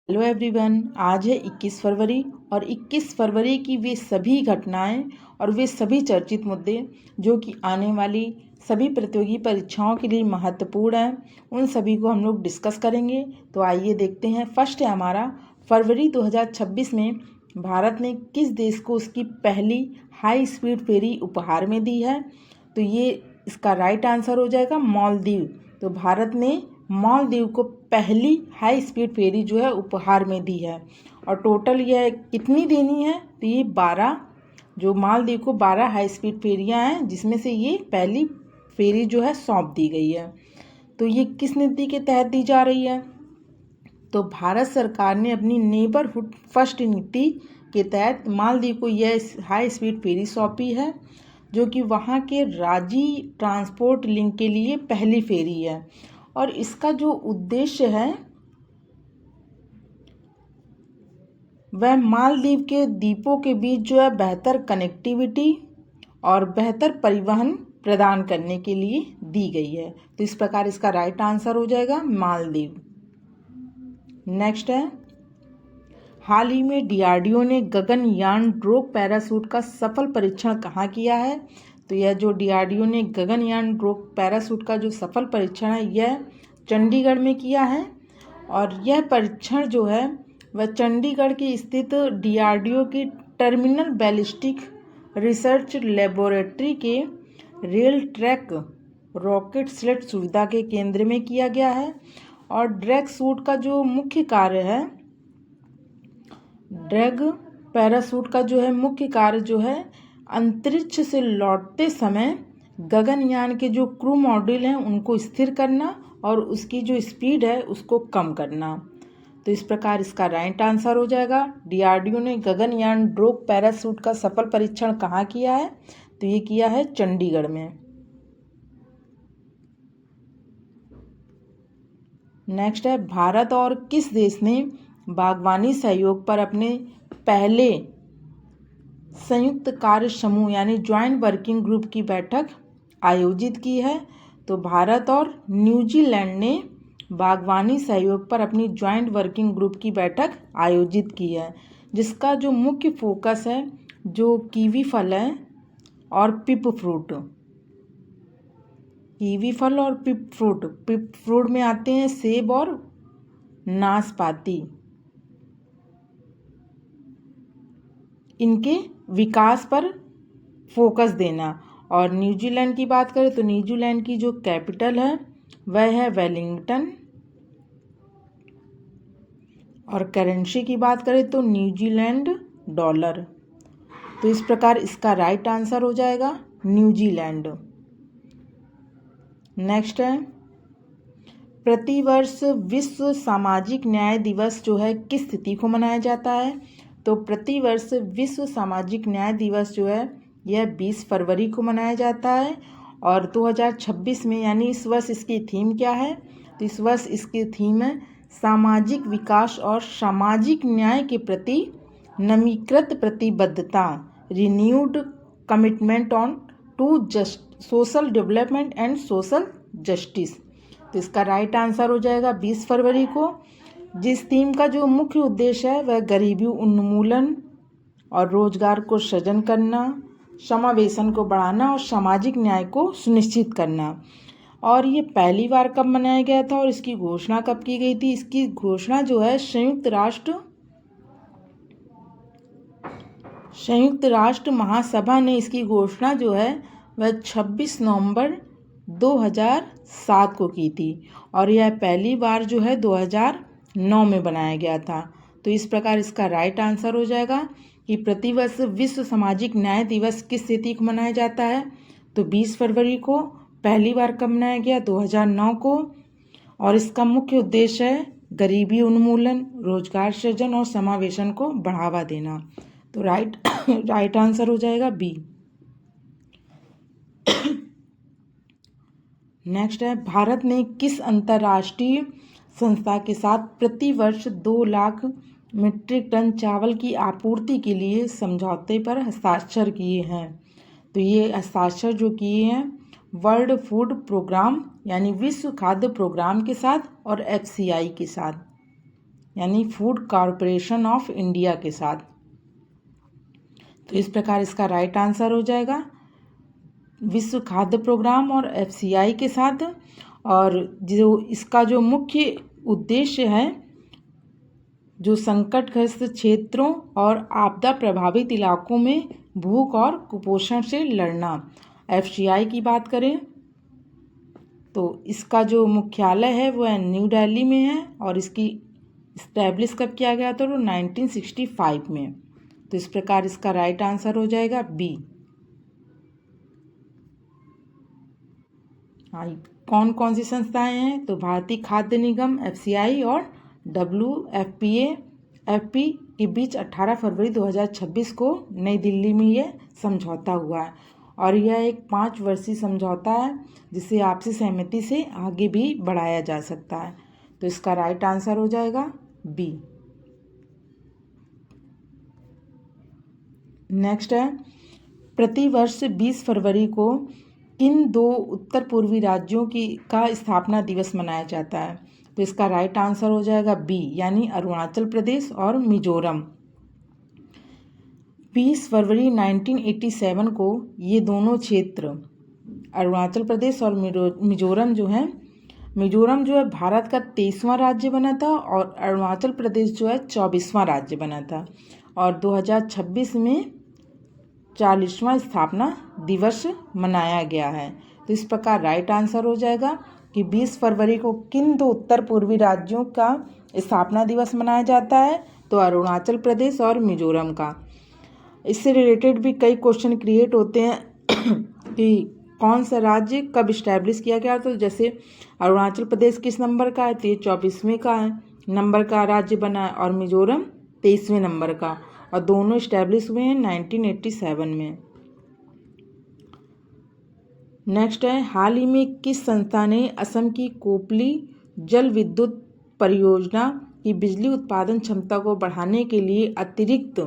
Hello everyone, आज है 21 फरवरी और 21 फरवरी की वे सभी घटनाएं और वे सभी चर्चित मुद्दे जो कि आने वाली सभी प्रतियोगी परीक्षाओं के लिए महत्वपूर्ण हैं, उन सभी को हम लोग डिस्कस करेंगे। तो आइए देखते हैं। फर्स्ट है हमारा, फरवरी 2026 में भारत ने किस देश को उसकी पहली हाई स्पीड फेरी उपहार में दी है? तो ये इसका राइट आंसर हो जाएगा मालदीव। तो भारत ने मालदीव को पहली हाई स्पीड फेरी जो है उपहार में दी है। और टोटल यह कितनी देनी है? तो ये 12, जो मालदीव को 12 हाई स्पीड फेरियां हैं, जिसमें से ये पहली फेरी जो है सौंप दी गई है। तो ये किस नीति के तहत दी जा रही है? तो भारत सरकार ने अपनी नेबरहुड फर्स्ट नीति के तहत मालदीव को यह हाई स्पीड फेरी सौंपी है, जो कि वहाँ के राज्य ट्रांसपोर्ट लिंक के लिए पहली फेरी है। और इसका जो उद्देश्य है वह मालदीव के द्वीपों के बीच जो है बेहतर कनेक्टिविटी और बेहतर परिवहन प्रदान करने के लिए दी गई है। तो इस प्रकार इसका राइट आंसर हो जाएगा मालदीव। नेक्स्ट है, हाल ही में डीआरडीओ ने गगनयान ड्रोग पैराशूट का सफल परीक्षण कहाँ किया है? तो यह जो डीआरडीओ ने गगनयान ड्रोग पैराशूट का जो सफल परीक्षण है, यह चंडीगढ़ में किया है। और यह परीक्षण जो है वह चंडीगढ़ की स्थित डीआरडीओ की टर्मिनल बैलिस्टिक रिसर्च लेबोरेटरी के रेल ट्रैक रॉकेट स्लेट सुविधा के केंद्र में किया गया है। और ड्रैग सूट का जो मुख्य कार्य है, ड्रैग पैराशूट का जो है मुख्य कार्य जो है अंतरिक्ष से लौटते समय गगनयान के जो क्रू मॉड्यूल हैं उनको स्थिर करना और उसकी जो स्पीड है उसको कम करना। तो इस प्रकार इसका राइट आंसर हो जाएगा। डीआरडीओ ने गगनयान ड्रोग पैराशूट का सफल परीक्षण कहाँ किया है? तो ये किया है चंडीगढ़ में। नेक्स्ट है, भारत और किस देश ने बागवानी सहयोग पर अपने पहले संयुक्त कार्य समूह यानी ज्वाइंट वर्किंग ग्रुप की बैठक आयोजित की है? तो भारत और न्यूजीलैंड ने बागवानी सहयोग पर अपनी ज्वाइंट वर्किंग ग्रुप की बैठक आयोजित की है, जिसका जो मुख्य फोकस है जो कीवी फल है और पिप फ्रूट। कीवी फल और पिप फ्रूट में आते हैं सेब और नाशपाती। इनके विकास पर फोकस देना। और न्यूजीलैंड की बात करें तो न्यूजीलैंड की जो कैपिटल है वह है वेलिंगटन। और करेंसी की बात करें तो न्यूजीलैंड डॉलर। तो इस प्रकार इसका राइट आंसर हो जाएगा न्यूजीलैंड। नेक्स्ट है, प्रतिवर्ष विश्व सामाजिक न्याय दिवस जो है किस तिथि को मनाया जाता है? तो प्रतिवर्ष विश्व सामाजिक न्याय दिवस जो है यह 20 फरवरी को मनाया जाता है। और 2026 में यानी इस वर्ष इसकी थीम क्या है? तो इस वर्ष इसकी थीम है सामाजिक विकास और सामाजिक न्याय के प्रति नवीकृत प्रतिबद्धता, renewed commitment on to social development and social justice. तो इसका राइट आंसर हो जाएगा 20 फरवरी को। जिस थीम का जो मुख्य उद्देश्य है वह गरीबी उन्मूलन और रोजगार को सृजन करना, समावेशन को बढ़ाना और सामाजिक न्याय को सुनिश्चित करना। और ये पहली बार कब मनाया गया था और इसकी घोषणा कब की गई थी? इसकी घोषणा जो है संयुक्त राष्ट्र महासभा ने इसकी घोषणा जो है वह 26 नवंबर 2007 को की थी। और यह पहली बार जो है 2009 में बनाया गया था। तो इस प्रकार इसका राइट आंसर हो जाएगा कि प्रतिवर्ष विश्व सामाजिक न्याय दिवस किस तिथि को मनाया जाता है? तो 20 फरवरी को। पहली बार कब मनाया गया? 2009 को। और इसका मुख्य उद्देश्य है गरीबी उन्मूलन, रोजगार सृजन और समावेशन को बढ़ावा देना। तो राइट आंसर हो जाएगा बी। नेक्स्ट है, भारत ने किस अंतर्राष्ट्रीय संस्था के साथ प्रतिवर्ष 2 लाख मीट्रिक टन चावल की आपूर्ति के लिए समझौते पर हस्ताक्षर किए हैं? तो ये हस्ताक्षर जो किए हैं वर्ल्ड फूड प्रोग्राम यानी विश्व खाद्य प्रोग्राम के साथ और FCI के साथ यानी फूड कॉरपोरेशन ऑफ इंडिया के साथ। तो इस प्रकार इसका राइट आंसर हो जाएगा विश्व खाद्य प्रोग्राम और FCI के साथ। और जो इसका जो मुख्य उद्देश्य है, जो संकटग्रस्त क्षेत्रों और आपदा प्रभावित इलाकों में भूख और कुपोषण से लड़ना। FCI की बात करें तो इसका जो मुख्यालय है वो न्यू दिल्ली में है और इसकी इस्टेब्लिश कब किया गया था? तो 1965 में। तो इस प्रकार इसका राइट आंसर हो जाएगा बी। कौन कौन सी संस्थाएं हैं? तो भारतीय खाद्य निगम FCI और WFP के बीच 18 फरवरी 2026 को नई दिल्ली में ये समझौता हुआ है और यह एक 5 वर्षीय समझौता है जिसे आपसी सहमति से आगे भी बढ़ाया जा सकता है। तो इसका राइट आंसर हो जाएगा बी। नेक्स्ट है, प्रतिवर्ष 20 फरवरी को किन 2 उत्तर पूर्वी राज्यों का स्थापना दिवस मनाया जाता है? तो इसका राइट आंसर हो जाएगा बी, यानी अरुणाचल प्रदेश और मिजोरम। 20 फरवरी 1987 को ये दोनों क्षेत्र, अरुणाचल प्रदेश और मिजोरम जो है भारत का 23वां राज्य बना था और अरुणाचल प्रदेश जो है 24वां राज्य बना था और 2026 में 40वां स्थापना दिवस मनाया गया है। तो इस प्रकार राइट आंसर हो जाएगा कि 20 फरवरी को किन 2 उत्तर पूर्वी राज्यों का स्थापना दिवस मनाया जाता है? तो अरुणाचल प्रदेश और मिजोरम का। इससे रिलेटेड भी कई क्वेश्चन क्रिएट होते हैं कि कौन सा राज्य कब इस्टेब्लिश किया गया। तो जैसे अरुणाचल प्रदेश किस नंबर का है? तो ये 24वें का है नंबर का राज्य बना है और मिजोरम 23वें नंबर का, और दोनों इस्टेब्लिश हुए हैं 1987 में। नेक्स्ट है, हाल ही में किस संस्था ने असम की कोपली जल विद्युत परियोजना की बिजली उत्पादन क्षमता को बढ़ाने के लिए अतिरिक्त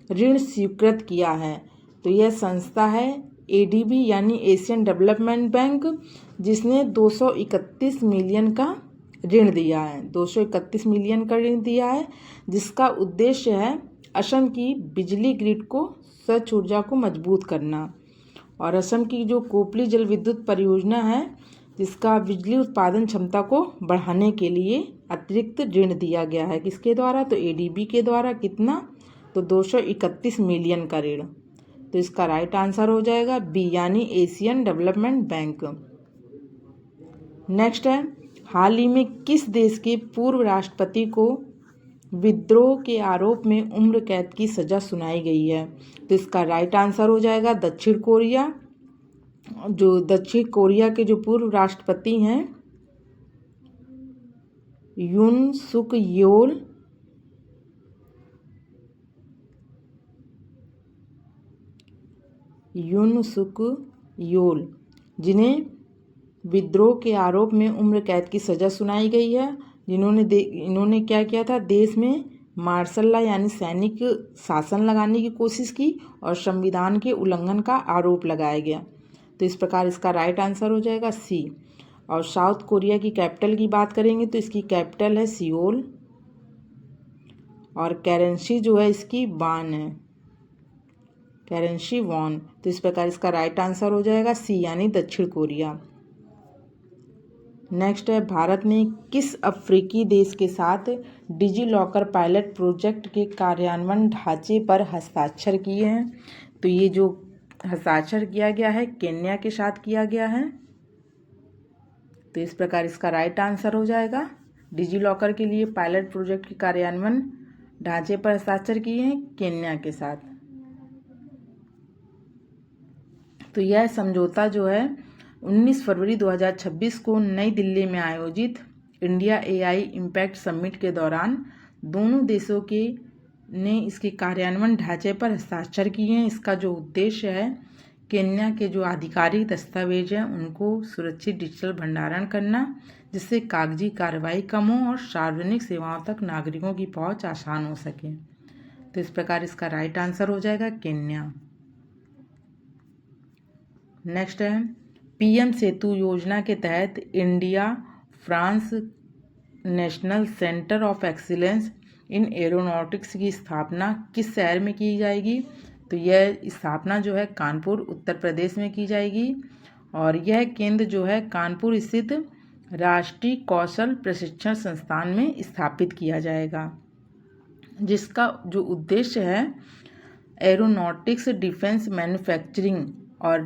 ऋण स्वीकृत किया है? तो यह संस्था है ADB यानी एशियन डेवलपमेंट बैंक, जिसने 231 मिलियन का ऋण दिया है। 231 मिलियन का ऋण दिया है जिसका उद्देश्य है असम की बिजली ग्रिड को स्वच्छ ऊर्जा को मजबूत करना। और असम की जो कोपली जल विद्युत परियोजना है जिसका बिजली उत्पादन क्षमता को बढ़ाने के लिए अतिरिक्त ऋण दिया गया है। किसके द्वारा? तो ADB के द्वारा। कितना? तो 231 मिलियन का ऋण। तो इसका राइट आंसर हो जाएगा बी, यानी एशियन डेवलपमेंट बैंक। नेक्स्ट है, हाल ही में किस देश के पूर्व राष्ट्रपति को विद्रोह के आरोप में उम्र कैद की सजा सुनाई गई है? तो इसका राइट आंसर हो जाएगा दक्षिण कोरिया। जो दक्षिण कोरिया के जो पूर्व राष्ट्रपति हैं यून सुक योल, जिन्हें विद्रोह के आरोप में उम्र कैद की सजा सुनाई गई है, इन्होंने क्या किया था? देश में मार्शल लॉ यानी सैनिक शासन लगाने की कोशिश की और संविधान के उल्लंघन का आरोप लगाया गया। तो इस प्रकार इसका राइट आंसर हो जाएगा सी। और साउथ कोरिया की कैपिटल की बात करेंगे तो इसकी कैपिटल है सियोल और करेंसी जो है इसकी वान है, करेंसी वॉन। तो इस प्रकार इसका राइट आंसर हो जाएगा सी, यानी दक्षिण कोरिया। नेक्स्ट है, भारत ने किस अफ्रीकी देश के साथ डिजी लॉकर पायलट प्रोजेक्ट के कार्यान्वयन ढांचे पर हस्ताक्षर किए हैं? तो ये जो हस्ताक्षर किया गया है केन्या के साथ किया गया है। तो इस प्रकार इसका राइट आंसर हो जाएगा डिजी लॉकर के लिए पायलट प्रोजेक्ट के कार्यान्वयन ढांचे पर हस्ताक्षर किए हैं केन्या के साथ। तो यह समझौता जो है 19 फरवरी 2026 को नई दिल्ली में आयोजित इंडिया AI इम्पैक्ट समिट के दौरान दोनों देशों ने इसके कार्यान्वयन ढांचे पर हस्ताक्षर किए हैं। इसका जो उद्देश्य है केन्या के जो आधिकारिक दस्तावेज हैं उनको सुरक्षित डिजिटल भंडारण करना, जिससे कागजी कार्रवाई कम हो और सार्वजनिक सेवाओं तक नागरिकों की पहुंच आसान हो सके। तो इस प्रकार इसका राइट आंसर हो जाएगा केन्या। नेक्स्ट है, PM सेतु योजना के तहत India France national centre of excellence in aeronautics की स्थापना किस शहर में की जाएगी? तो यह स्थापना जो है कानपुर उत्तर प्रदेश में की जाएगी और यह केंद्र जो है कानपुर स्थित राष्ट्रीय कौशल प्रशिक्षण संस्थान में स्थापित किया जाएगा, जिसका जो उद्देश्य है एरोनॉटिक्स डिफेंस मैन्युफैक्चरिंग और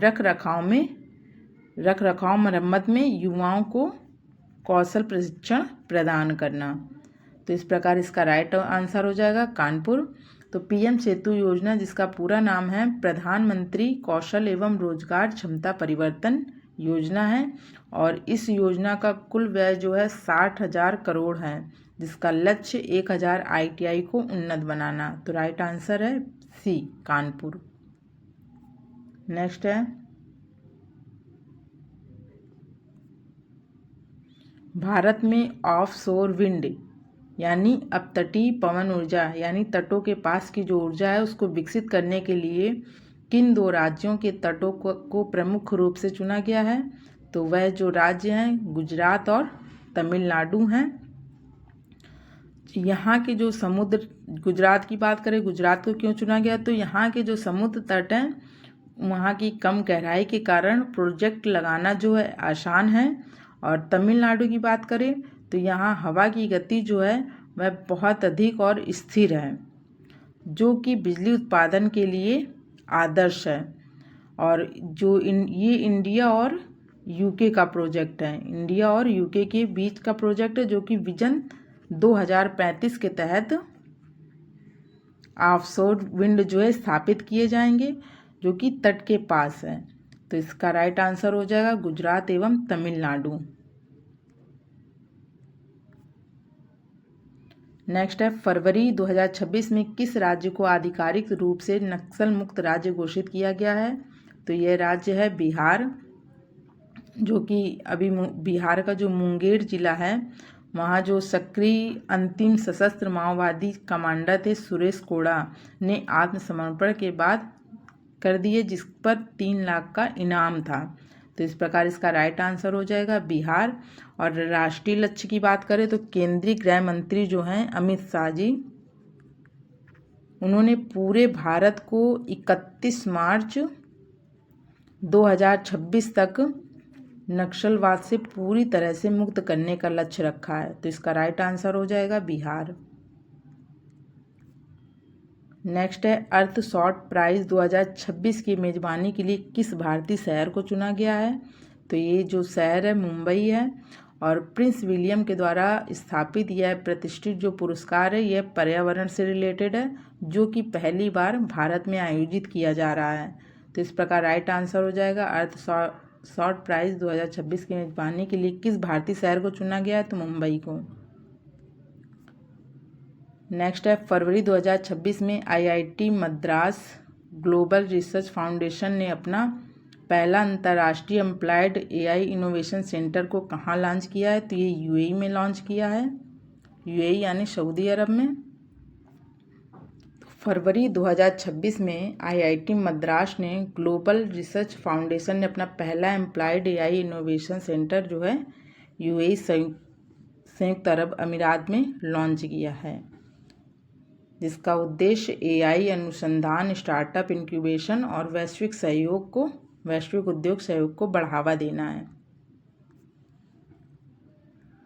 रखरखाव मरम्मत में युवाओं को कौशल प्रशिक्षण प्रदान करना। तो इस प्रकार इसका राइट आंसर हो जाएगा कानपुर। तो पीएम सेतु योजना, जिसका पूरा नाम है प्रधानमंत्री कौशल एवं रोजगार क्षमता परिवर्तन योजना है और इस योजना का कुल व्यय जो है 60,000 करोड़ है, जिसका लक्ष्य 1,000 ITI को उन्नत बनाना। तो राइट आंसर है सी कानपुर। नेक्स्ट है भारत में ऑफशोर विंड यानी अपतटीय पवन ऊर्जा यानी तटों के पास की जो ऊर्जा है उसको विकसित करने के लिए किन 2 राज्यों के तटों को प्रमुख रूप से चुना गया है? तो वह जो राज्य हैं गुजरात और तमिलनाडु हैं। यहाँ के जो समुद्र, गुजरात की बात करें, गुजरात को क्यों चुना गया? तो यहाँ के जो समुद्र तट हैं वहाँ की कम गहराई के कारण प्रोजेक्ट लगाना जो है आसान है और तमिलनाडु की बात करें तो यहाँ हवा की गति जो है वह बहुत अधिक और स्थिर है, जो कि बिजली उत्पादन के लिए आदर्श है। और जो ये इंडिया और यूके का प्रोजेक्ट है, इंडिया और यूके के बीच का प्रोजेक्ट है, जो कि विजन 2035 के तहत ऑफशोर विंड जो है स्थापित किए जाएंगे, जो कि तट के पास है। तो इसका राइट आंसर हो जाएगा गुजरात एवं तमिलनाडु। नेक्स्ट है फरवरी 2026 में किस राज्य को आधिकारिक रूप से नक्सल मुक्त राज्य घोषित किया गया है? तो यह राज्य है बिहार, जो कि अभी बिहार का जो मुंगेर जिला है वहाँ जो सक्रिय अंतिम सशस्त्र माओवादी कमांडर थे सुरेश कोड़ा ने आत्मसमर्पण के बाद कर दिए, जिस पर 3 लाख का इनाम था। तो इस प्रकार इसका राइट आंसर हो जाएगा बिहार। और राष्ट्रीय लक्ष्य की बात करें तो केंद्रीय गृह मंत्री जो हैं अमित शाह जी, उन्होंने पूरे भारत को 31 मार्च 2026 तक नक्सलवाद से पूरी तरह से मुक्त करने का लक्ष्य रखा है। तो इसका राइट आंसर हो जाएगा बिहार। नेक्स्ट है अर्थ शॉर्ट प्राइज 2026 की मेज़बानी के लिए किस भारतीय शहर को चुना गया है? तो ये जो शहर है मुंबई है और प्रिंस विलियम के द्वारा स्थापित यह प्रतिष्ठित जो पुरस्कार है यह पर्यावरण से रिलेटेड है, जो कि पहली बार भारत में आयोजित किया जा रहा है। तो इस प्रकार राइट आंसर हो जाएगा अर्थ शॉर्ट प्राइज 2026 की मेज़बानी के लिए किस भारतीय शहर को चुना गया है? तो मुंबई को। नेक्स्ट है फरवरी 2026 में IIT Madras global research foundation ने अपना पहला अंतर्राष्ट्रीय एम्प्लॉयड AI इनोवेशन सेंटर को कहाँ लॉन्च किया है? तो ये UAE में लॉन्च किया है, UAE यानी सऊदी अरब में। फरवरी 2026 में IIT मद्रास ने ग्लोबल रिसर्च फाउंडेशन ने अपना पहला एम्प्लॉयड AI इनोवेशन सेंटर जो है UAE संयुक्त अरब अमीरात में लॉन्च किया है, जिसका उद्देश्य AI अनुसंधान, स्टार्टअप इंक्यूबेशन और वैश्विक उद्योग सहयोग को बढ़ावा देना है।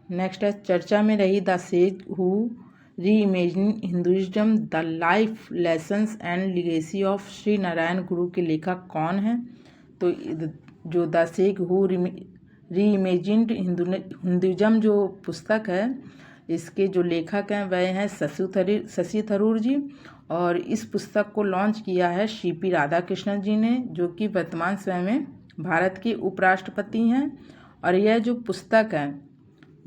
नेक्स्ट है चर्चा में रही the sage who reimagining Hinduism the life lessons and legacy of Shri Narayan गुरु के लेखक कौन है? तो जो the sage who reimagined Hinduism जो पुस्तक है इसके जो लेखक हैं वह हैं शशि थरूर जी और इस पुस्तक को लॉन्च किया है CP राधाकृष्णन जी ने, जो कि वर्तमान समय में भारत के उपराष्ट्रपति हैं। और यह जो पुस्तक है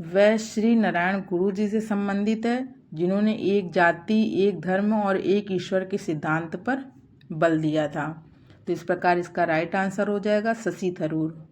वह श्री नारायण गुरु जी से संबंधित है, जिन्होंने एक जाति, एक धर्म और एक ईश्वर के सिद्धांत पर बल दिया था। तो इस प्रकार इसका राइट आंसर हो जाएगा शशि थरूर।